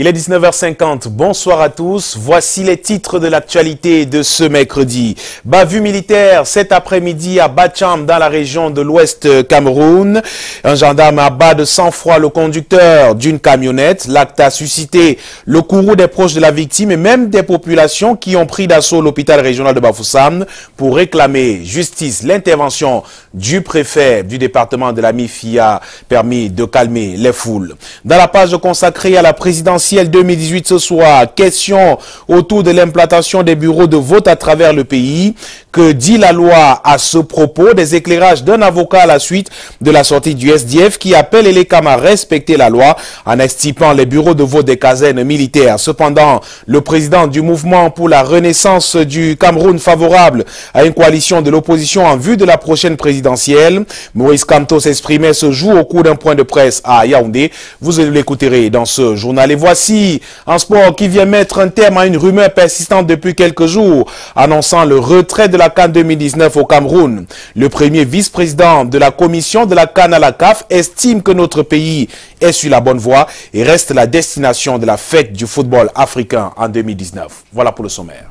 Il est 19h50, bonsoir à tous. Voici les titres de l'actualité de ce mercredi. Bavure militaire cet après-midi à Bacham dans la région de l'Ouest Cameroun. Un gendarme abat de sang-froid le conducteur d'une camionnette. L'acte a suscité le courroux des proches de la victime et même des populations qui ont pris d'assaut l'hôpital régional de Bafoussam pour réclamer justice. L'intervention du préfet du département de la MIFI a permis de calmer les foules. Dans la page consacrée à la présidentielle 2018 ce soir, question autour de l'implantation des bureaux de vote à travers le pays. Que dit la loi à ce propos? Des éclairages d'un avocat à la suite de la sortie du SDF qui appelle les CAM à respecter la loi en extirpant les bureaux de vote des casernes militaires. Cependant, le président du mouvement pour la renaissance du Cameroun favorable à une coalition de l'opposition en vue de la prochaine présidentielle, Maurice Kamto s'exprimait ce jour au cours d'un point de presse à Yaoundé. Vous l'écouterez dans ce journal. Et voici un sport qui vient mettre un terme à une rumeur persistante depuis quelques jours, annonçant le retrait de la CAN 2019 au Cameroun. Le premier vice-président de la commission de la CAN à la CAF estime que notre pays est sur la bonne voie et reste la destination de la fête du football africain en 2019. Voilà pour le sommaire.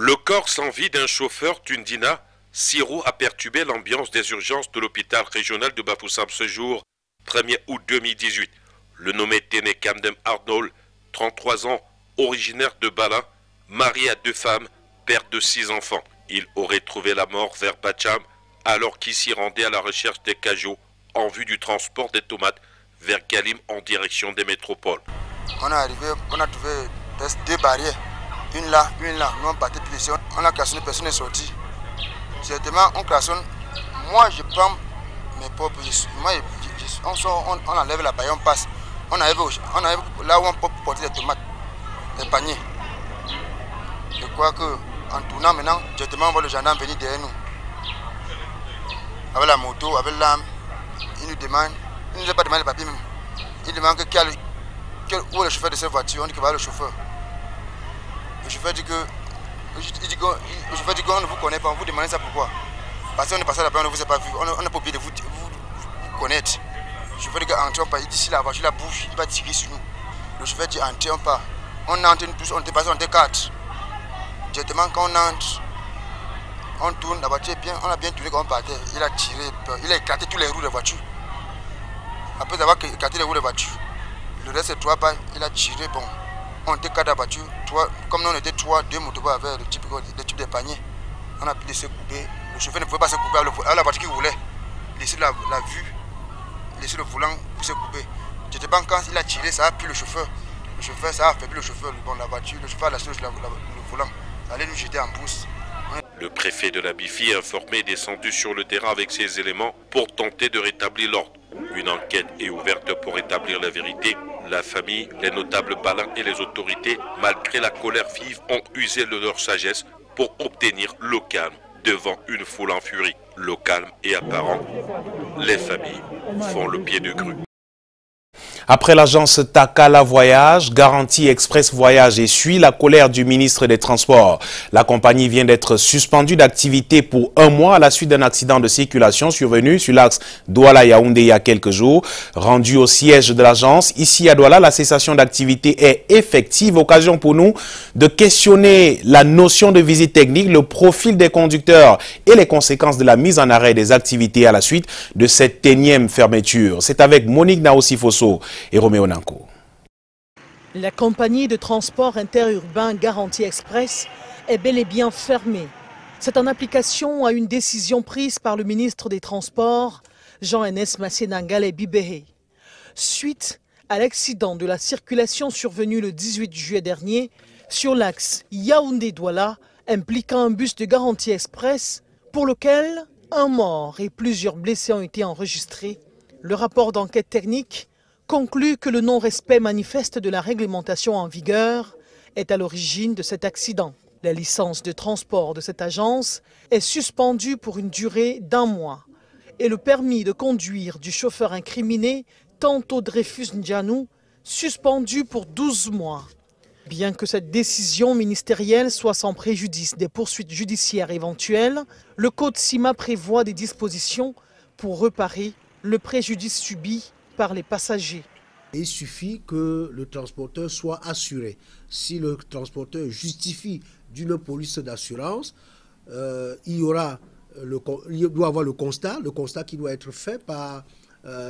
Le corps sans vie d'un chauffeur Tundina, Siro a perturbé l'ambiance des urgences de l'hôpital régional de Bafoussam ce jour, 1er août 2018. Le nommé Téné Kamdem Arnold, 33 ans, originaire de Balin, marié à 2 femmes, père de 6 enfants. Il aurait trouvé la mort vers Bacham alors qu'il s'y rendait à la recherche des cajots en vue du transport des tomates vers Galim en direction des métropoles. On est arrivé, on a trouvé 2 barrières. Une là, nous on partait plus ici, on a klaxonné, personne n'est sorti. Certainement, on klaxonne, moi je prends mes propres, on enlève la barrière, on passe. On arrive là où on peut porter des tomates, des paniers. Je crois qu'en tournant maintenant, directement on voit le gendarme venir derrière nous. Avec la moto, avec l'arme, il nous demande, il ne nous a pas demandé le papier même. Il demande où est le chauffeur de cette voiture, on dit qu'il va voir le chauffeur. Le chauffeur dit qu'on ne vous connaît pas, on vous demande ça pourquoi? Parce qu'on est passé là-bas, on ne vous a pas vu, on n'a pas oublié de vous connaître. Le chauffeur dit qu'entrons pas, il dit si la voiture la bouge, il va tirer sur nous. Le chauffeur dit entrons pas. On entre tous, on était passé, on était 4. Directement quand on entre, on tourne, la voiture est bien, on a bien tourné quand on partait. Il a tiré, il a éclaté tous les roues de la voiture. Après avoir éclaté les roues de la voiture, le reste c'est 3 balles, il a tiré, bon. On était 4 à la voiture, comme nous on était 3, 2 motos avec le type de panier. On a pu laisser couper. Le chauffeur ne pouvait pas se couper avec la voiture qu'il voulait. Laisser la vue, laisser le volant pour se couper. J'étais pas quand il a tiré, ça a pris le chauffeur. Le chauffeur, ça a affaibli le chauffeur. Bon, la voiture, le chauffeur a lâché le volant. Ça allait nous jeter en brousse. Le préfet de la MIFI informé est descendu sur le terrain avec ses éléments pour tenter de rétablir l'ordre. Une enquête est ouverte pour établir la vérité. La famille, les notables Balin et les autorités, malgré la colère vive, ont usé de leur sagesse pour obtenir le calme devant une foule en furie. Le calme est apparent. Les familles font le pied de grue. Après l'agence Takala Voyage, Garantie Express Voyage essuie la colère du ministre des Transports. La compagnie vient d'être suspendue d'activité pour 1 mois à la suite d'un accident de circulation survenu sur l'axe Douala-Yaoundé il y a quelques jours. Rendu au siège de l'agence, ici à Douala, la cessation d'activité est effective. Occasion pour nous de questionner la notion de visite technique, le profil des conducteurs et les conséquences de la mise en arrêt des activités à la suite de cette énième fermeture. C'est avec Monique Naosi-Fosso et Roméo Nanko. La compagnie de transport interurbain Garantie Express est bel et bien fermée. C'est en application à une décision prise par le ministre des Transports, Jean-Enes Massénangale Bibéhé. Suite à l'accident de la circulation survenu le 18 juillet dernier sur l'axe Yaoundé-Douala, impliquant un bus de garantie express pour lequel un mort et plusieurs blessés ont été enregistrés, le rapport d'enquête technique conclut que le non-respect manifeste de la réglementation en vigueur est à l'origine de cet accident. La licence de transport de cette agence est suspendue pour une durée d'1 mois et le permis de conduire du chauffeur incriminé, Tanto Dreyfus Ndjanou, suspendu pour 12 mois. Bien que cette décision ministérielle soit sans préjudice des poursuites judiciaires éventuelles, le Code CIMA prévoit des dispositions pour réparer le préjudice subi par les passagers. Il suffit que le transporteur soit assuré. Si le transporteur justifie d'une police d'assurance, il doit avoir le constat qui doit être fait par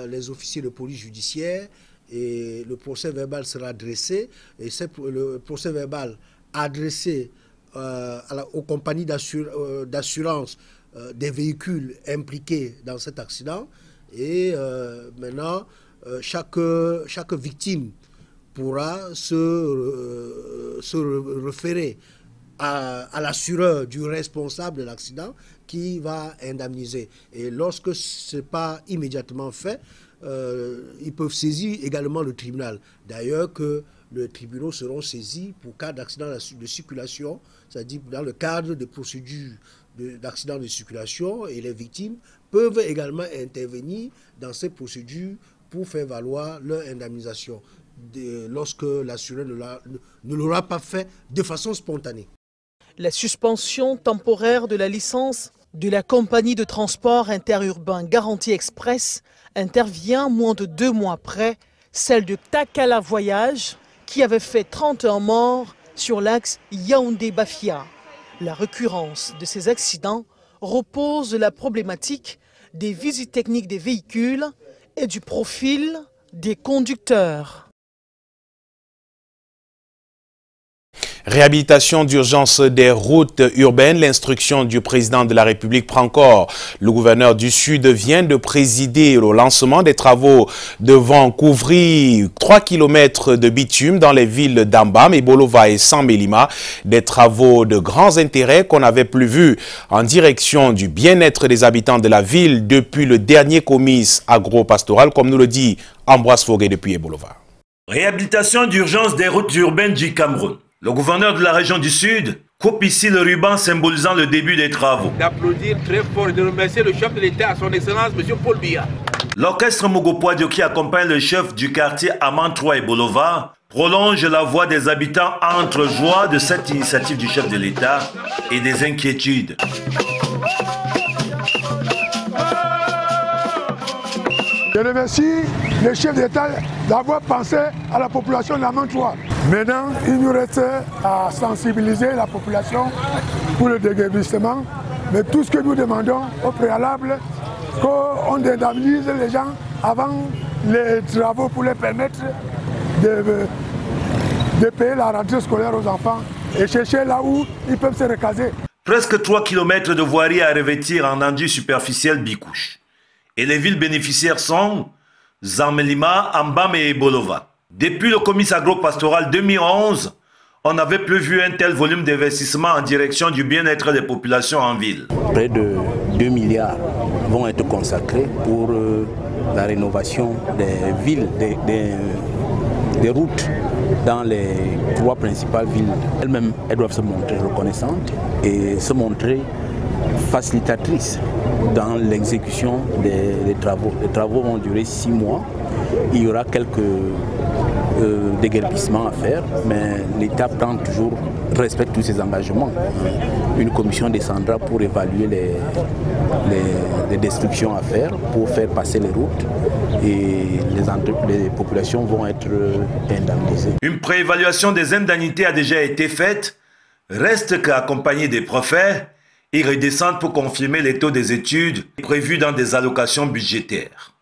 les officiers de police judiciaire et le procès verbal sera dressé. Et le procès verbal adressé aux compagnies d'assurance des véhicules impliqués dans cet accident. Et maintenant, chaque victime pourra se référer à l'assureur du responsable de l'accident qui va indemniser. Et lorsque ce n'est pas immédiatement fait, ils peuvent saisir également le tribunal. D'ailleurs que les tribunaux seront saisis pour cas d'accident de circulation, c'est-à-dire dans le cadre de procédures d'accident de circulation, et les victimes peuvent également intervenir dans ces procédures pour faire valoir leur indemnisation lorsque l'assureur ne l'aura pas fait de façon spontanée. La suspension temporaire de la licence de la compagnie de transport interurbain Garantie Express intervient moins de 2 mois après celle de Takala Voyage qui avait fait 31 morts sur l'axe Yaoundé-Bafia. La récurrence de ces accidents repose sur la problématique des visites techniques des véhicules et du profil des conducteurs. Réhabilitation d'urgence des routes urbaines, l'instruction du président de la République prend corps. Le gouverneur du Sud vient de présider au lancement des travaux devant couvrir 3 km de bitume dans les villes d'Ambam, Ebolova et Sambelima. Des travaux de grands intérêts qu'on n'avait plus vus en direction du bien-être des habitants de la ville depuis le dernier comice agro-pastoral, comme nous le dit Ambroise Foguet depuis Ebolova. Réhabilitation d'urgence des routes urbaines du Cameroun. Le gouverneur de la région du Sud coupe ici le ruban symbolisant le début des travaux. D'applaudir très fort et de remercier le chef de l'État, à son Excellence, M. Paul Biya. L'orchestre Mogopoadio qui accompagne le chef du quartier Amantroa et Bolova prolonge la voix des habitants entre joie de cette initiative du chef de l'État et des inquiétudes. Je remercie le chef d'État d'avoir pensé à la population de l'Amantroa. Maintenant, il nous reste à sensibiliser la population pour le déguerpissement. Mais tout ce que nous demandons au préalable, qu'on indemnise les gens avant les travaux pour les permettre de payer la rentrée scolaire aux enfants et chercher là où ils peuvent se recaser. Presque 3 km de voirie à revêtir en enduit superficiel bicouche. Et les villes bénéficiaires sont Zamelima, Ambam et Ebolova. Depuis le comice agro-pastoral 2011, on n'avait plus vu un tel volume d'investissement en direction du bien-être des populations en ville. Près de 2 milliards vont être consacrés pour la rénovation des villes, des routes dans les 3 principales villes. Elles-mêmes, elles doivent se montrer reconnaissantes et se montrer facilitatrices dans l'exécution des travaux. Les travaux vont durer 6 mois. Il y aura quelques déguerpissements à faire, mais l'État respecte tous ses engagements. Une commission descendra pour évaluer les destructions à faire, pour faire passer les routes et les populations vont être indemnisées. Une préévaluation des indemnités a déjà été faite. Reste qu'à accompagner des préfets, ils redescendent pour confirmer les taux des études prévus dans des allocations budgétaires.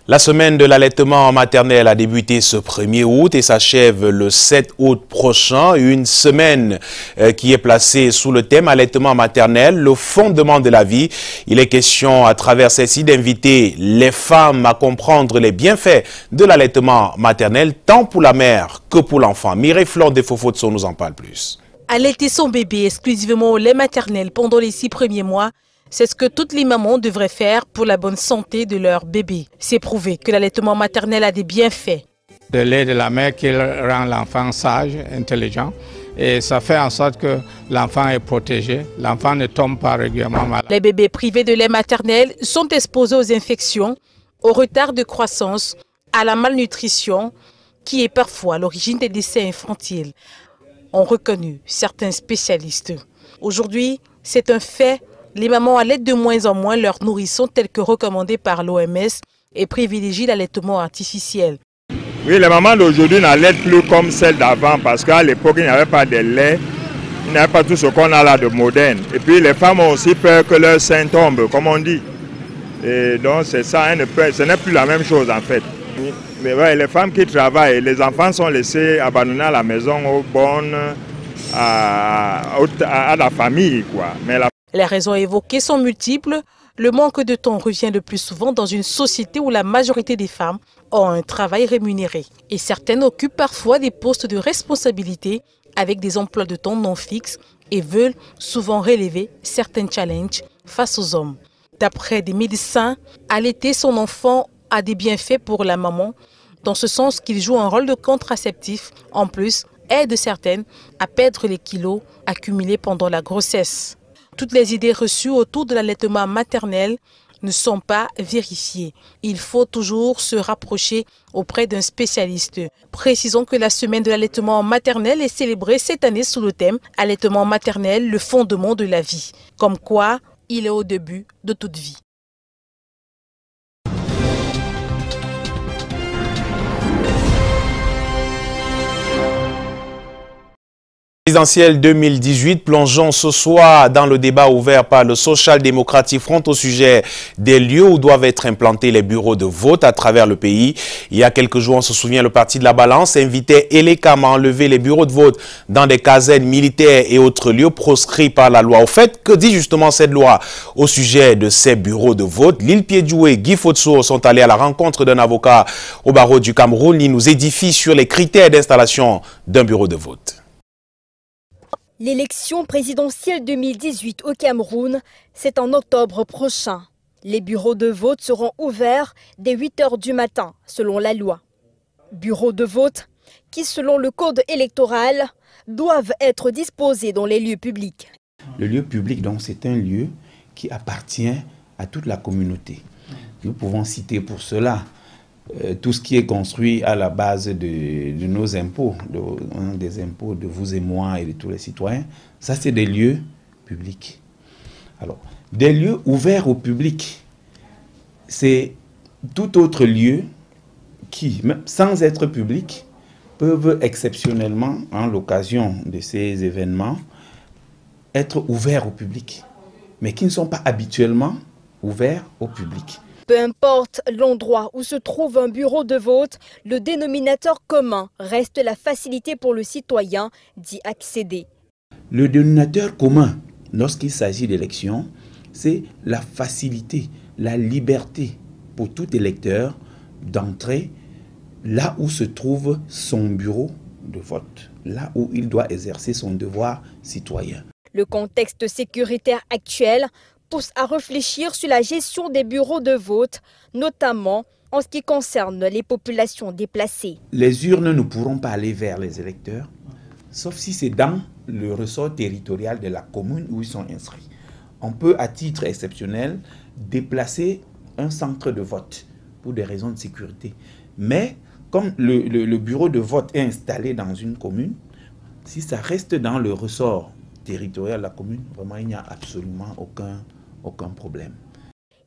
La semaine de l'allaitement maternel a débuté ce 1er août et s'achève le 7 août prochain. Une semaine qui est placée sous le thème allaitement maternel, le fondement de la vie. Il est question à travers celle-ci d'inviter les femmes à comprendre les bienfaits de l'allaitement maternel, tant pour la mère que pour l'enfant. Mireille Flore de Fofotso nous en parle plus. Allaiter son bébé exclusivement au lait maternel pendant les 6 premiers mois, c'est ce que toutes les mamans devraient faire pour la bonne santé de leur bébé. C'est prouvé que l'allaitement maternel a des bienfaits. Le lait de la mère qui rend l'enfant sage, intelligent, et ça fait en sorte que l'enfant est protégé, l'enfant ne tombe pas régulièrement malade. Les bébés privés de lait maternel sont exposés aux infections, au retard de croissance, à la malnutrition, qui est parfois l'origine des décès infantiles, ont reconnu certains spécialistes. Aujourd'hui, c'est un fait. Les mamans allaitent de moins en moins leurs nourrissons tels que recommandés par l'OMS et privilégient l'allaitement artificiel. Oui, les mamans d'aujourd'hui n'allaitent plus comme celles d'avant parce qu'à l'époque, il n'y avait pas de lait, il n'y avait pas tout ce qu'on a là de moderne. Et puis les femmes ont aussi peur que leur sein tombe, comme on dit. Et donc c'est ça, ce n'est plus la même chose en fait. Mais ouais, les femmes qui travaillent, les enfants sont laissés abandonnés à la maison, aux bonnes, à la famille, quoi. Mais les raisons évoquées sont multiples. Le manque de temps revient le plus souvent dans une société où la majorité des femmes ont un travail rémunéré. Et certaines occupent parfois des postes de responsabilité avec des emplois de temps non fixes et veulent souvent relever certains challenges face aux hommes. D'après des médecins, allaiter son enfant a des bienfaits pour la maman, dans ce sens qu'il joue un rôle de contraceptif. En plus, aide certaines à perdre les kilos accumulés pendant la grossesse. Toutes les idées reçues autour de l'allaitement maternel ne sont pas vérifiées. Il faut toujours se rapprocher auprès d'un spécialiste. Précisons que la semaine de l'allaitement maternel est célébrée cette année sous le thème « Allaitement maternel, le fondement de la vie ». Comme quoi, il est au début de toute vie. Présidentielle 2018, plongeons ce soir dans le débat ouvert par le Social Democratic Front au sujet des lieux où doivent être implantés les bureaux de vote à travers le pays. Il y a quelques jours, on se souvient, le Parti de la Balance invitait élégamment à enlever les bureaux de vote dans des casernes militaires et autres lieux proscrits par la loi. Au fait, que dit justement cette loi au sujet de ces bureaux de vote? Lil Piedjou et Guy Fotso sont allés à la rencontre d'un avocat au barreau du Cameroun. Il nous édifie sur les critères d'installation d'un bureau de vote. L'élection présidentielle 2018 au Cameroun, c'est en octobre prochain. Les bureaux de vote seront ouverts dès 8 h du matin, selon la loi. Bureaux de vote qui, selon le code électoral, doivent être disposés dans les lieux publics. Le lieu public, donc, c'est un lieu qui appartient à toute la communauté. Nous pouvons citer pour cela tout ce qui est construit à la base de nos impôts, des impôts de vous et moi et de tous les citoyens. Ça, c'est des lieux publics. Alors, des lieux ouverts au public, c'est tout autre lieu qui, même sans être public, peuvent exceptionnellement, en l'occasion de ces événements, être ouverts au public, mais qui ne sont pas habituellement ouverts au public. Peu importe l'endroit où se trouve un bureau de vote, le dénominateur commun reste la facilité pour le citoyen d'y accéder. Le dénominateur commun, lorsqu'il s'agit d'élections, c'est la facilité, la liberté pour tout électeur d'entrer là où se trouve son bureau de vote, là où il doit exercer son devoir citoyen. Le contexte sécuritaire actuel pousse à réfléchir sur la gestion des bureaux de vote, notamment en ce qui concerne les populations déplacées. Les urnes ne pourront pas aller vers les électeurs, sauf si c'est dans le ressort territorial de la commune où ils sont inscrits. On peut, à titre exceptionnel, déplacer un centre de vote pour des raisons de sécurité. Mais comme le bureau de vote est installé dans une commune, si ça reste dans le ressort territorial de la commune, vraiment il n'y a absolument aucun problème.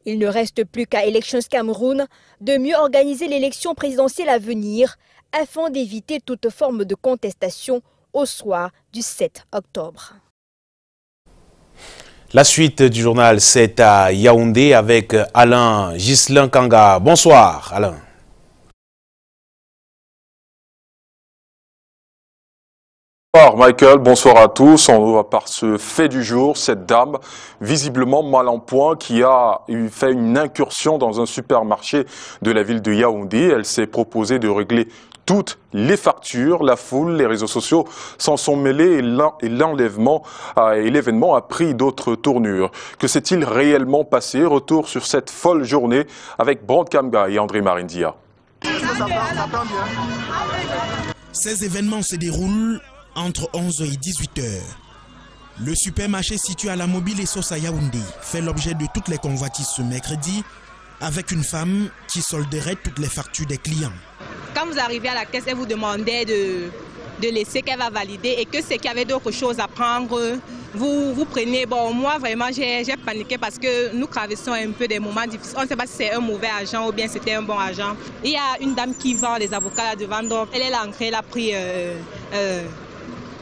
Il ne reste plus qu'à Elections Cameroun de mieux organiser l'élection présidentielle à venir afin d'éviter toute forme de contestation au soir du 7 octobre. La suite du journal, c'est à Yaoundé avec Alain Ghislain Kanga. Bonsoir Alain. Bonsoir Michael, bonsoir à tous. On va par ce fait du jour, cette dame visiblement mal en point qui a fait une incursion dans un supermarché de la ville de Yaoundé. Elle s'est proposée de régler toutes les factures, la foule, les réseaux sociaux s'en sont mêlés et l'enlèvement et l'événement a pris d'autres tournures. Que s'est-il réellement passé? Retour sur cette folle journée avec Brand Kamga et André Marindia. Ces événements se déroulent entre 11h et 18h. Le supermarché situé à la Mobile et Sauce à Yaoundé fait l'objet de toutes les convoitises ce mercredi avec une femme qui solderait toutes les factures des clients. Quand vous arrivez à la caisse, elle vous demandait de laisser qu'elle va valider et que c'est qu'il y avait d'autres choses à prendre, vous prenez. Bon, moi vraiment j'ai paniqué parce que nous traversons un peu des moments difficiles. On ne sait pas si c'est un mauvais agent ou bien c'était un bon agent. Il y a une dame qui vend les avocats là devant, donc elle est entrée, elle a pris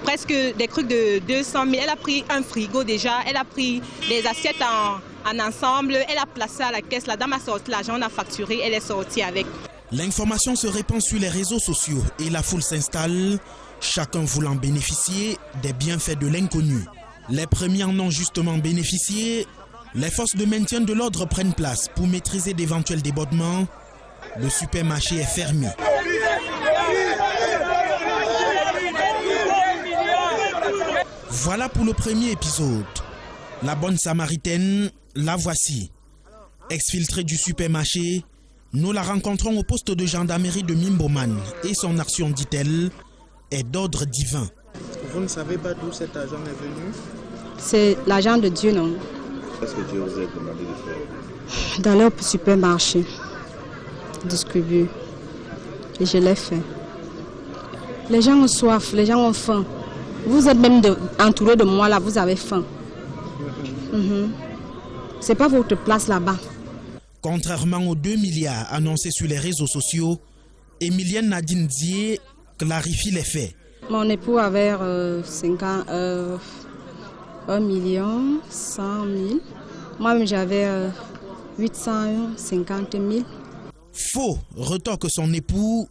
presque des trucs de 200 000. Elle a pris un frigo déjà, elle a pris des assiettes en ensemble, elle a placé à la caisse, la dame a sorti l'argent, on a facturé, elle est sortie avec. L'information se répand sur les réseaux sociaux et la foule s'installe, chacun voulant bénéficier des bienfaits de l'inconnu. Les premiers en ont justement bénéficié, les forces de maintien de l'ordre prennent place pour maîtriser d'éventuels débordements. Le supermarché est fermé. Voilà pour le premier épisode. La bonne samaritaine, la voici. Exfiltrée du supermarché, nous la rencontrons au poste de gendarmerie de Mimboman et son action, dit-elle, est d'ordre divin. Vous ne savez pas d'où cet argent est venu? C'est l'argent de Dieu, non? Qu'est-ce que Dieu vous a demandé de faire? D'aller au supermarché, distribuer. Et je l'ai fait. Les gens ont soif, les gens ont faim. Vous êtes même entouré de moi là, vous avez faim. C'est pas votre place là-bas. Contrairement aux 2 milliards annoncés sur les réseaux sociaux, Emilienne Nadine Dié clarifie les faits. Mon époux avait 1 100 000. Moi-même j'avais 850 000. Faux, retorque son époux,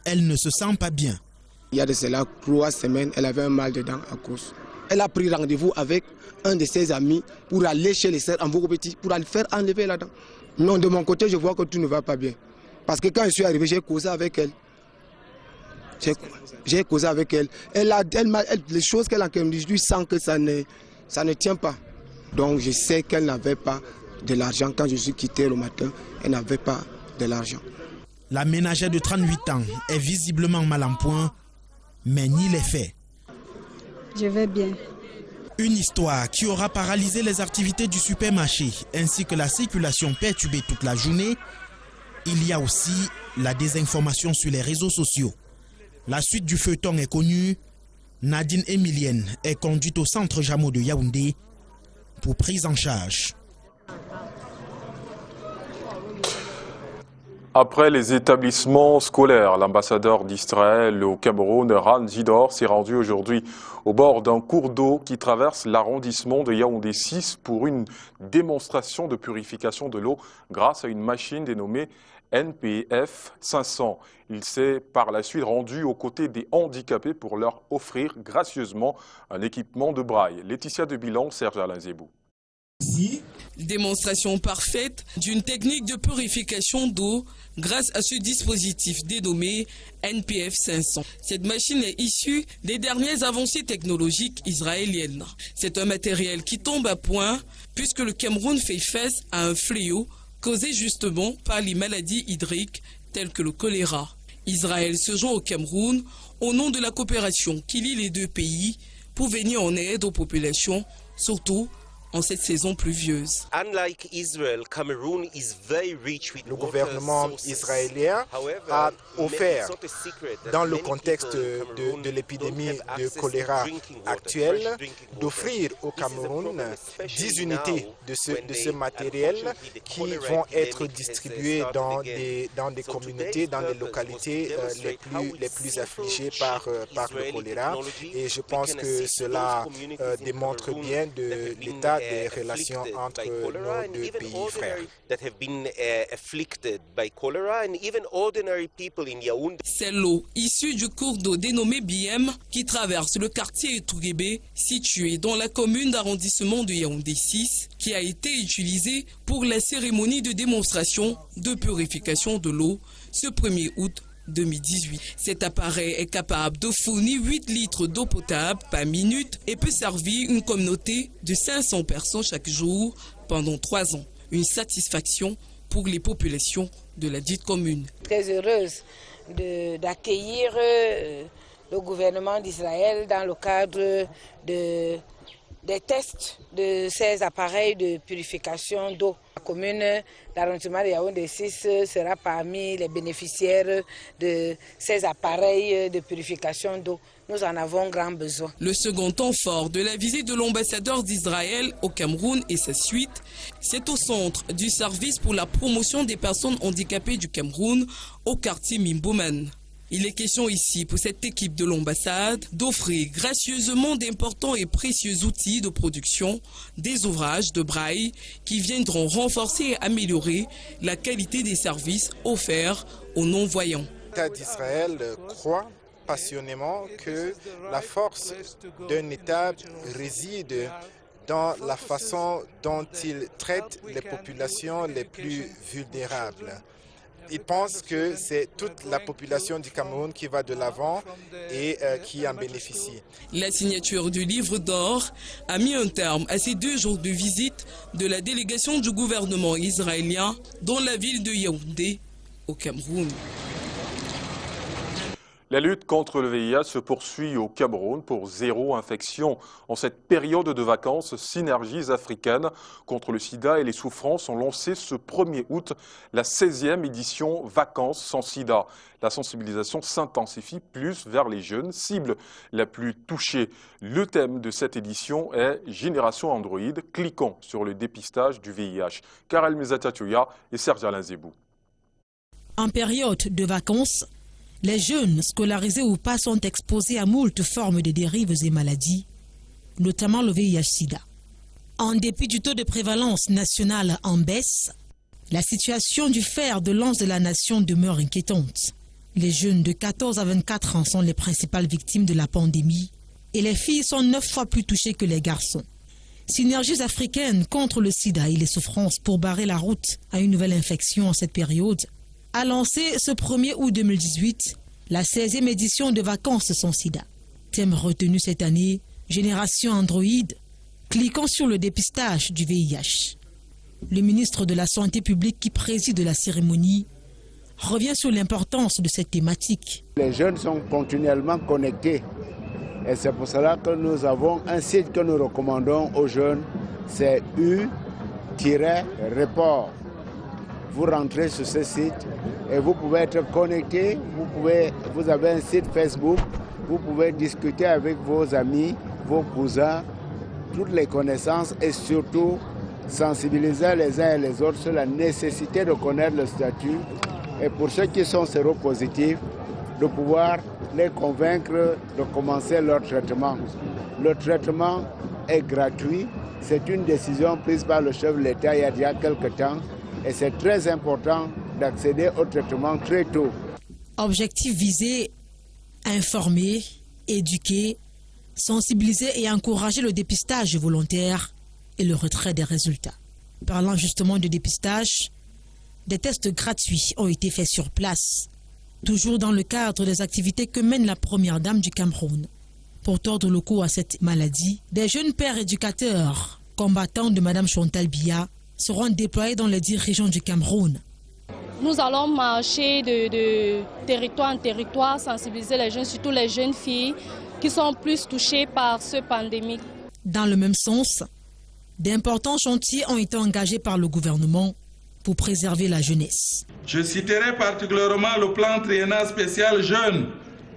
elle ne se sent pas bien. Il y a de cela 3 semaines, elle avait un mal de dents à cause. Elle a pris rendez-vous avec un de ses amis pour aller chez les sœurs en Petit pour aller faire enlever la dent. Non, de mon côté, je vois que tout ne va pas bien. Parce que quand je suis arrivé, j'ai causé avec elle. J'ai causé avec elle. Les choses qu'elle a dit, je sens que ça ne tient pas. Donc je sais qu'elle n'avait pas de l'argent. Quand je suis quitté le matin, elle n'avait pas de l'argent. La ménagère de 38 ans est visiblement mal en point, mais nie les faits. Je vais bien. Une histoire qui aura paralysé les activités du supermarché ainsi que la circulation perturbée toute la journée. Il y a aussi la désinformation sur les réseaux sociaux. La suite du feuilleton est connue. Nadine Emilienne est conduite au centre Jamo de Yaoundé pour prise en charge. Après les établissements scolaires, l'ambassadeur d'Israël au Cameroun, Ran Zidor, s'est rendu aujourd'hui au bord d'un cours d'eau qui traverse l'arrondissement de Yaoundé 6 pour une démonstration de purification de l'eau grâce à une machine dénommée NPF 500. Il s'est par la suite rendu aux côtés des handicapés pour leur offrir gracieusement un équipement de braille. Laetitia de Bilan, Serge Alain Zébou. Démonstration parfaite d'une technique de purification d'eau grâce à ce dispositif dénommé NPF 500. Cette machine est issue des dernières avancées technologiques israéliennes. C'est un matériel qui tombe à point puisque le Cameroun fait face à un fléau causé justement par les maladies hydriques telles que le choléra. Israël se joint au Cameroun au nom de la coopération qui lie les deux pays pour venir en aide aux populations, surtout en cette saison pluvieuse. Le gouvernement israélien a offert, dans le contexte de l'épidémie de choléra actuelle, d'offrir au Cameroun 10 unités de ce matériel qui vont être distribuées dans des communautés, dans les localités les plus affligées par le choléra. Et je pense que cela démontre bien l'état des relations entre nos deux pays frères. C'est l'eau issue du cours d'eau dénommé Biem qui traverse le quartier Touguébé, situé dans la commune d'arrondissement de Yaoundé 6, qui a été utilisée pour la cérémonie de démonstration de purification de l'eau ce 1er août 2018. Cet appareil est capable de fournir 8 litres d'eau potable par minute et peut servir une communauté de 500 personnes chaque jour pendant 3 ans. Une satisfaction pour les populations de la dite commune. Très heureuse d'accueillir le gouvernement d'Israël dans le cadre des tests de ces appareils de purification d'eau. La commune d'arrondissement de Yaoundé 6 sera parmi les bénéficiaires de ces appareils de purification d'eau. Nous en avons grand besoin. Le second temps fort de la visite de l'ambassadeur d'Israël au Cameroun et sa suite, c'est au centre du service pour la promotion des personnes handicapées du Cameroun au quartier Mimboman. Il est question ici pour cette équipe de l'ambassade d'offrir gracieusement d'importants et précieux outils de production, des ouvrages de braille qui viendront renforcer et améliorer la qualité des services offerts aux non-voyants. L'État d'Israël croit passionnément que la force d'un État réside dans la façon dont il traite les populations les plus vulnérables. Il pense que c'est toute la population du Cameroun qui va de l'avant et qui en bénéficie. La signature du livre d'or a mis un terme à ces 2 jours de visite de la délégation du gouvernement israélien dans la ville de Yaoundé, au Cameroun. La lutte contre le VIH se poursuit au Cameroun pour 0 infection. En cette période de vacances, Synergies africaines contre le sida et les souffrances ont lancé ce 1er août la 16e édition Vacances sans sida. La sensibilisation s'intensifie plus vers les jeunes, cibles la plus touchée. Le thème de cette édition est Génération Android. Cliquons sur le dépistage du VIH. Karel Mezatatoya et Serge Alain Zebou. En période de vacances, les jeunes, scolarisés ou pas, sont exposés à moult formes de dérives et maladies, notamment le VIH-Sida. En dépit du taux de prévalence national en baisse, la situation du fer de lance de la nation demeure inquiétante. Les jeunes de 14 à 24 ans sont les principales victimes de la pandémie et les filles sont 9 fois plus touchées que les garçons. Synergies africaines contre le sida et les souffrances pour barrer la route à une nouvelle infection en cette période a lancé ce 1er août 2018 la 16e édition de Vacances sans sida. Thème retenu cette année, Génération Android, cliquant sur le dépistage du VIH. Le ministre de la Santé publique qui préside la cérémonie revient sur l'importance de cette thématique. Les jeunes sont continuellement connectés et c'est pour cela que nous avons un site que nous recommandons aux jeunes, c'est U-Report. Vous rentrez sur ce site et vous pouvez être connecté, vous avez un site Facebook, vous pouvez discuter avec vos amis, vos cousins, toutes les connaissances et surtout sensibiliser les uns et les autres sur la nécessité de connaître le statut et pour ceux qui sont séropositifs, de pouvoir les convaincre de commencer leur traitement. Le traitement est gratuit, c'est une décision prise par le chef de l'État il y a déjà quelques temps. Et c'est très important d'accéder au traitement très tôt. Objectif visé, informer, éduquer, sensibiliser et encourager le dépistage volontaire et le retrait des résultats. Parlant justement de dépistage, des tests gratuits ont été faits sur place, toujours dans le cadre des activités que mène la première dame du Cameroun. Pour tordre le cou à cette maladie, des jeunes pères éducateurs, combattants de Mme Chantal Biya, seront déployés dans les 10 régions du Cameroun. Nous allons marcher de territoire en territoire, sensibiliser les jeunes, surtout les jeunes filles qui sont plus touchées par cette pandémie. Dans le même sens, d'importants chantiers ont été engagés par le gouvernement pour préserver la jeunesse. Je citerai particulièrement le plan triennal spécial jeunes,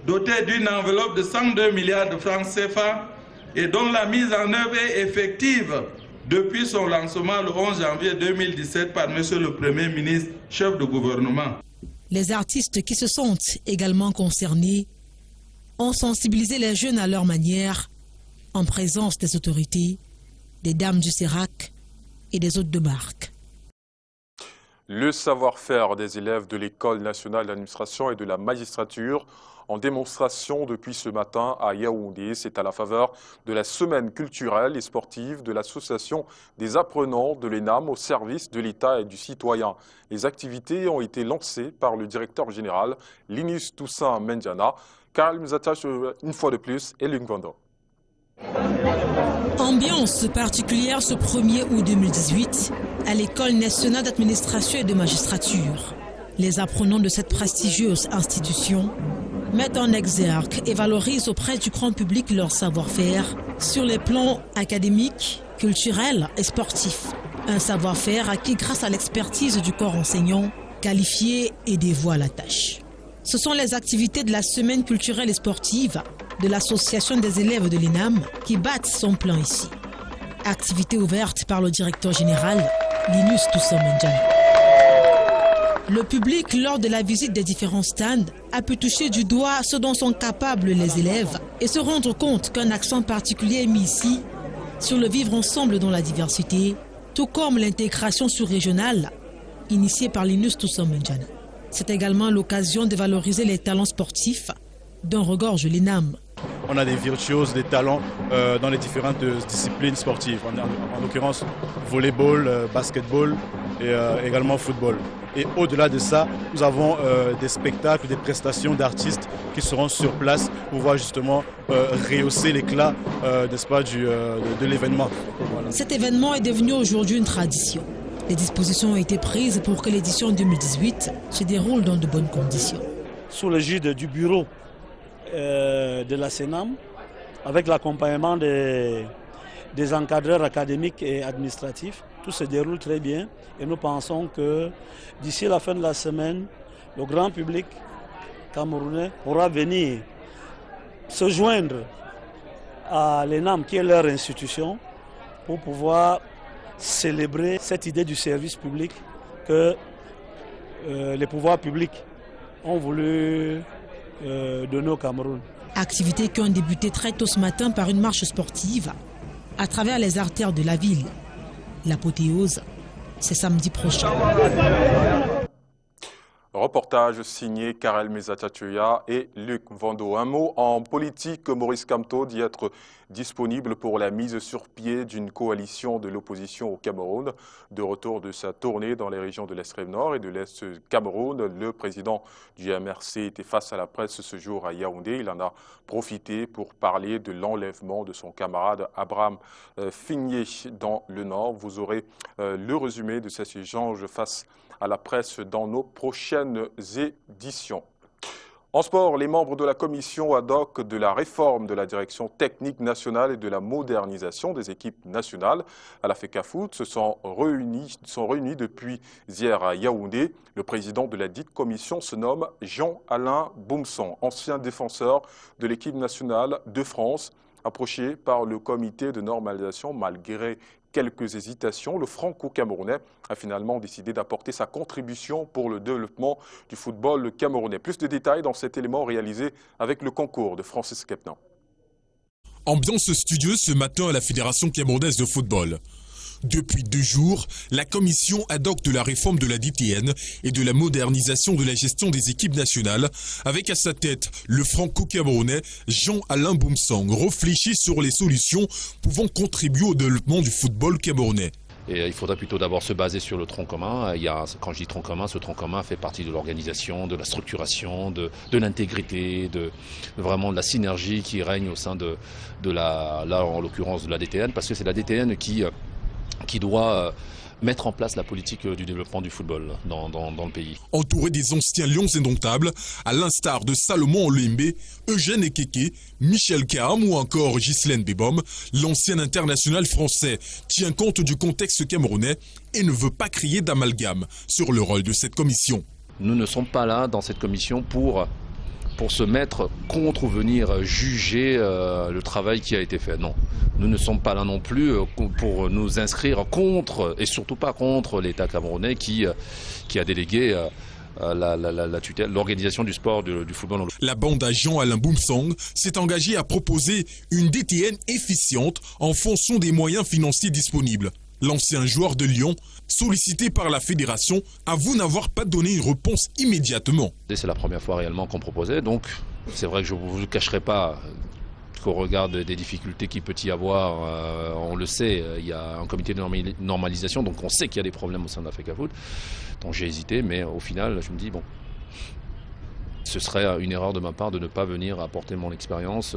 doté d'une enveloppe de 102 milliards de francs CFA et dont la mise en œuvre est effective depuis son lancement le 11 janvier 2017 par M. le Premier ministre, chef de gouvernement. Les artistes qui se sentent également concernés ont sensibilisé les jeunes à leur manière, en présence des autorités, des dames du Sérac et des hôtes de marque. Le savoir-faire des élèves de l'École nationale d'administration et de la magistrature en démonstration depuis ce matin à Yaoundé. C'est à la faveur de la semaine culturelle et sportive de l'association des apprenants de l'ENAM au service de l'État et du citoyen. Les activités ont été lancées par le directeur général Linus Toussaint Mendiana. Car elle nous attache une fois de plus et Lungvando. Ambiance particulière ce 1er août 2018 à l'École nationale d'administration et de magistrature. Les apprenants de cette prestigieuse institution mettent en exergue et valorisent auprès du grand public leur savoir-faire sur les plans académiques, culturels et sportifs. Un savoir-faire acquis grâce à l'expertise du corps enseignant, qualifié et dévoué à la tâche. Ce sont les activités de la semaine culturelle et sportive de l'association des élèves de l'ENAM qui battent son plein ici. Activité ouverte par le directeur général, Linus Toussaint Mendiana. Le public, lors de la visite des différents stands, a pu toucher du doigt ce dont sont capables les élèves et se rendre compte qu'un accent particulier est mis ici sur le vivre ensemble dans la diversité, tout comme l'intégration sous-régionale initiée par Linus Toussaint Mendiana. C'est également l'occasion de valoriser les talents sportifs dont regorge l'ENAM. On a des virtuoses, des talents dans les différentes disciplines sportives, en l'occurrence volleyball, basketball et également football. Et au-delà de ça, nous avons des spectacles, des prestations d'artistes qui seront sur place pour pouvoir justement rehausser l'éclat de l'événement. Voilà. Cet événement est devenu aujourd'hui une tradition. Les dispositions ont été prises pour que l'édition 2018 se déroule dans de bonnes conditions. Sous l'égide du bureau de la CENAM, avec l'accompagnement des encadreurs académiques et administratifs, tout se déroule très bien et nous pensons que d'ici la fin de la semaine, le grand public camerounais pourra venir se joindre à l'ENAM, qui est leur institution, pour pouvoir célébrer cette idée du service public que les pouvoirs publics ont voulu donner au Cameroun. Activités qui ont débuté très tôt ce matin par une marche sportive à travers les artères de la ville. L'apothéose, c'est samedi prochain. Reportage signé Karel Mezatatuya et Luc Vando. Un mot en politique, Maurice Kamto dit être disponible pour la mise sur pied d'une coalition de l'opposition au Cameroun. De retour de sa tournée dans les régions de l'extrême nord et de l'est Cameroun, le président du MRC était face à la presse ce jour à Yaoundé. Il en a profité pour parler de l'enlèvement de son camarade Abraham Figné dans le nord. Vous aurez le résumé de cet échange face à la presse dans nos prochaines éditions. En sport, les membres de la commission ad hoc de la réforme de la direction technique nationale et de la modernisation des équipes nationales à la FECAFOOT se sont réunis depuis hier à Yaoundé. Le président de la dite commission se nomme Jean-Alain Boumson, ancien défenseur de l'équipe nationale de France. Approché par le comité de normalisation malgré quelques hésitations, le franco-camerounais a finalement décidé d'apporter sa contribution pour le développement du football camerounais. Plus de détails dans cet élément réalisé avec le concours de Francis Kepnan. Ambiance studieuse ce matin à la Fédération camerounaise de football. Depuis 2 jours, la commission ad hoc de la réforme de la DTN et de la modernisation de la gestion des équipes nationales, avec à sa tête le franco-camerounais Jean-Alain Boumsang, réfléchit sur les solutions pouvant contribuer au développement du football camerounais. Et il faudrait plutôt d'abord se baser sur le tronc commun. Quand je dis tronc commun, ce tronc commun fait partie de l'organisation, de la structuration, de l'intégrité, vraiment de la synergie qui règne au sein de là en l'occurrence de la DTN, parce que c'est la DTN qui doit mettre en place la politique du développement du football dans le pays. Entouré des anciens lions indomptables, à l'instar de Salomon Olembe, Eugène Ekeke, Michel Kaham ou encore Ghislaine Bebom, l'ancien international français tient compte du contexte camerounais et ne veut pas crier d'amalgame sur le rôle de cette commission. Nous ne sommes pas là dans cette commission pour se mettre contre ou venir juger le travail qui a été fait. Non, nous ne sommes pas là non plus pour nous inscrire contre, et surtout pas contre l'État camerounais qui a délégué la tutelle, l'organisation du sport du football. La bande à Jean-Alain Boumsong s'est engagée à proposer une DTN efficiente en fonction des moyens financiers disponibles. L'ancien joueur de Lyon, sollicité par la fédération, avoue n'avoir pas donné une réponse immédiatement. C'est la première fois réellement qu'on proposait, donc c'est vrai que je ne vous le cacherai pas qu'au regard des difficultés qu'il peut y avoir, on le sait, il y a un comité de normalisation, donc on sait qu'il y a des problèmes au sein de l'Africa Foot. Donc j'ai hésité, mais au final, je me dis, bon, ce serait une erreur de ma part de ne pas venir apporter mon expérience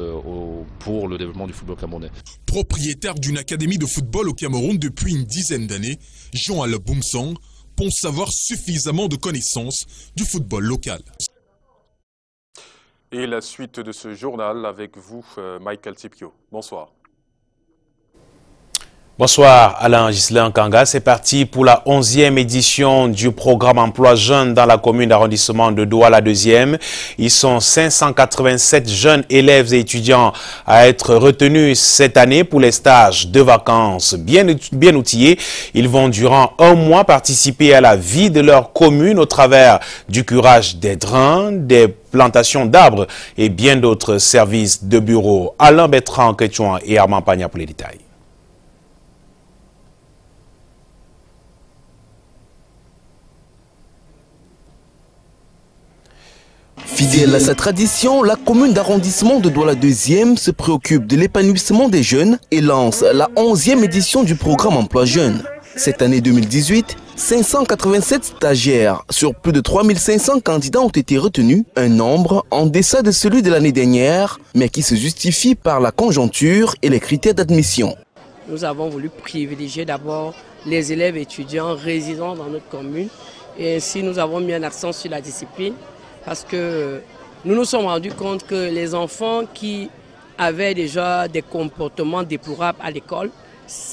pour le développement du football camerounais. Propriétaire d'une académie de football au Cameroun depuis une dizaine d'années, Jean-Alain Boumsong pense avoir suffisamment de connaissances du football local. Et la suite de ce journal avec vous, Michael Tipio. Bonsoir. Bonsoir Alain Ghislain Kanga, c'est parti pour la 11e édition du programme emploi jeunes dans la commune d'arrondissement de Douala 2e. Ils sont 587 jeunes élèves et étudiants à être retenus cette année pour les stages de vacances bien outillés. Ils vont durant un mois participer à la vie de leur commune au travers du curage des drains, des plantations d'arbres et bien d'autres services de bureau. Alain Bertrand Ketchouan et Armand Pagna pour les détails. Fidèle à sa tradition, la commune d'arrondissement de Douala 2e se préoccupe de l'épanouissement des jeunes et lance la 11e édition du programme emploi jeunes. Cette année 2018, 587 stagiaires sur plus de 3500 candidats ont été retenus, un nombre en deçà de celui de l'année dernière, mais qui se justifie par la conjoncture et les critères d'admission. Nous avons voulu privilégier d'abord les élèves étudiants résidant dans notre commune et ainsi nous avons mis un accent sur la discipline. Parce que nous nous sommes rendus compte que les enfants qui avaient déjà des comportements déplorables à l'école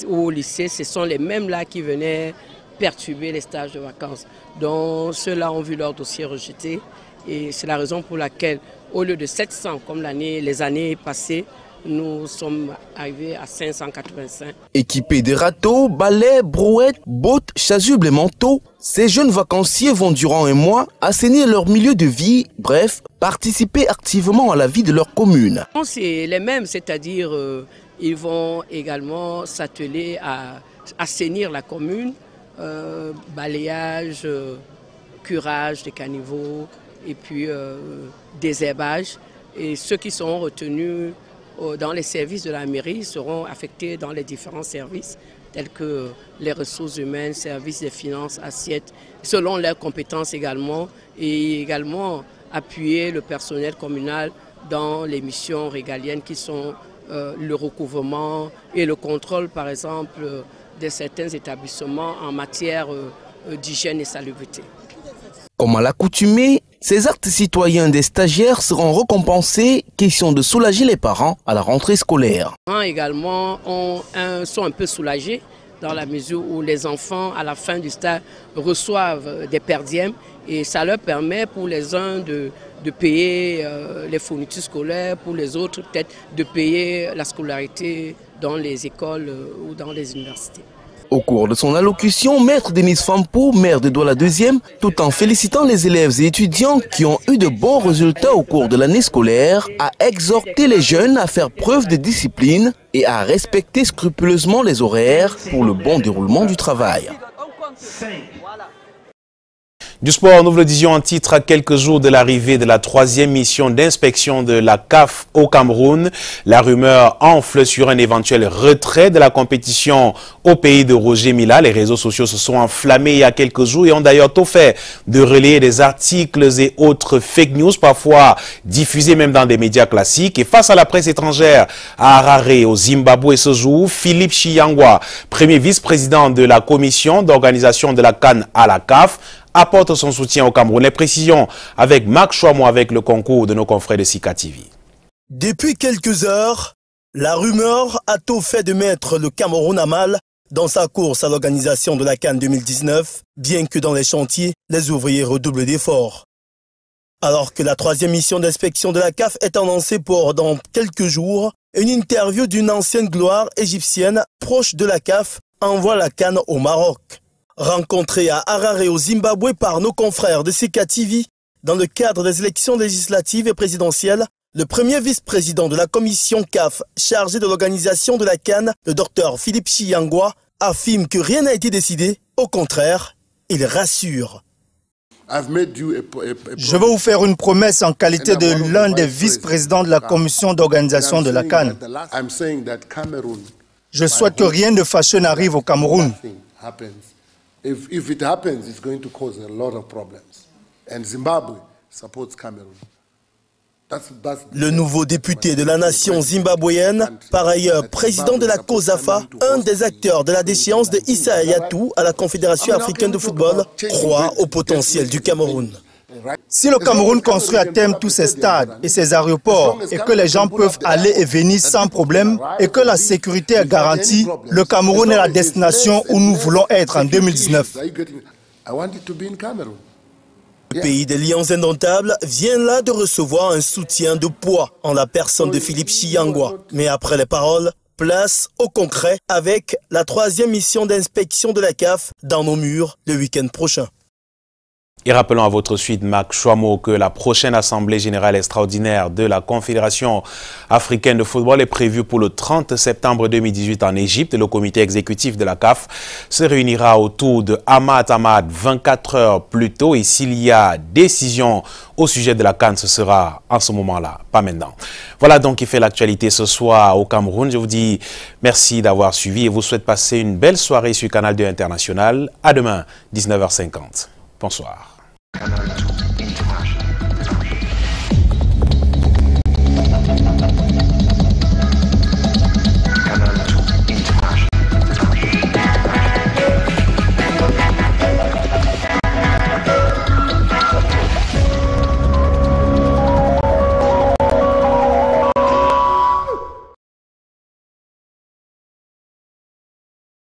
ou au lycée, ce sont les mêmes là qui venaient perturber les stages de vacances. Donc ceux-là ont vu leur dossier rejeté et c'est la raison pour laquelle au lieu de 700 comme les années passées, nous sommes arrivés à 585. Équipés de râteaux, balais, brouettes, bottes, chasubles et manteaux, ces jeunes vacanciers vont durant un mois assainir leur milieu de vie, bref, participer activement à la vie de leur commune. C'est les mêmes, c'est-à-dire ils vont également s'atteler à assainir la commune, balayage, curage des caniveaux et puis désherbage. Et ceux qui seront retenus dans les services de la mairie seront affectés dans les différents services tels que les ressources humaines, services des finances, assiettes, selon leurs compétences également, et également appuyer le personnel communal dans les missions régaliennes qui sont le recouvrement et le contrôle par exemple de certains établissements en matière d'hygiène et salubrité. Comme à l'accoutumée, ces actes citoyens des stagiaires seront récompensés, question de soulager les parents à la rentrée scolaire. Les parents également sont un peu soulagés dans la mesure où les enfants à la fin du stage reçoivent des per diem et ça leur permet pour les uns de payer les fournitures scolaires, pour les autres peut-être de payer la scolarité dans les écoles ou dans les universités. Au cours de son allocution, Maître Denise Fampo, maire de Douala 2e, tout en félicitant les élèves et étudiants qui ont eu de bons résultats au cours de l'année scolaire, a exhorté les jeunes à faire preuve de discipline et à respecter scrupuleusement les horaires pour le bon déroulement du travail. Du sport, nous vous le disions en titre à quelques jours de l'arrivée de la 3e mission d'inspection de la CAF au Cameroun. La rumeur enfle sur un éventuel retrait de la compétition au pays de Roger Mila. Les réseaux sociaux se sont enflammés il y a quelques jours et ont d'ailleurs tout fait de relayer des articles et autres fake news, parfois diffusés même dans des médias classiques. Et face à la presse étrangère à Harare, au Zimbabwe ce jour, Philippe Chiyangwa, premier vice-président de la commission d'organisation de la CAN à la CAF, apporte son soutien au Cameroun. Les précisions avec Marc Chouamou avec le concours de nos confrères de Sika TV. Depuis quelques heures, la rumeur a tout fait de mettre le Cameroun à mal dans sa course à l'organisation de la CAN 2019, bien que dans les chantiers, les ouvriers redoublent d'efforts. Alors que la 3e mission d'inspection de la CAF est annoncée pour dans quelques jours, une interview d'une ancienne gloire égyptienne proche de la CAF envoie la CAN au Maroc. Rencontré à Harare au Zimbabwe par nos confrères de Sika TV dans le cadre des élections législatives et présidentielles, le premier vice-président de la commission CAF chargé de l'organisation de la CAN, le docteur Philippe Chiyangwa, affirme que rien n'a été décidé. Au contraire, il rassure. Je vais vous faire une promesse en qualité de l'un des vice-présidents de la commission d'organisation de la CAN. Je souhaite que rien de fâcheux n'arrive au Cameroun. Le nouveau député de la nation zimbabwéenne, par ailleurs président de la COSAFA, un des acteurs de la déchéance de Issa Hayatou à la Confédération africaine de football, croit au potentiel du Cameroun. Si le Cameroun construit à terme tous ses stades et ses aéroports et que les gens peuvent aller et venir sans problème et que la sécurité est garantie, le Cameroun est la destination où nous voulons être en 2019. Le pays des lions indomptables vient là de recevoir un soutien de poids en la personne de Philippe Chiyangwa. Mais après les paroles, place au concret avec la 3e mission d'inspection de la CAF dans nos murs le week-end prochain. Et rappelons à votre suite, Marc Chouamo, que la prochaine Assemblée générale extraordinaire de la Confédération africaine de football est prévue pour le 30 septembre 2018 en Égypte. Le comité exécutif de la CAF se réunira autour de Ahmad Ahmad 24 heures plus tôt. Et s'il y a décision au sujet de la CAN, ce sera en ce moment-là, pas maintenant. Voilà donc qui fait l'actualité ce soir au Cameroun. Je vous dis merci d'avoir suivi et vous souhaite passer une belle soirée sur Canal 2 International. À demain, 19h50. Bonsoir.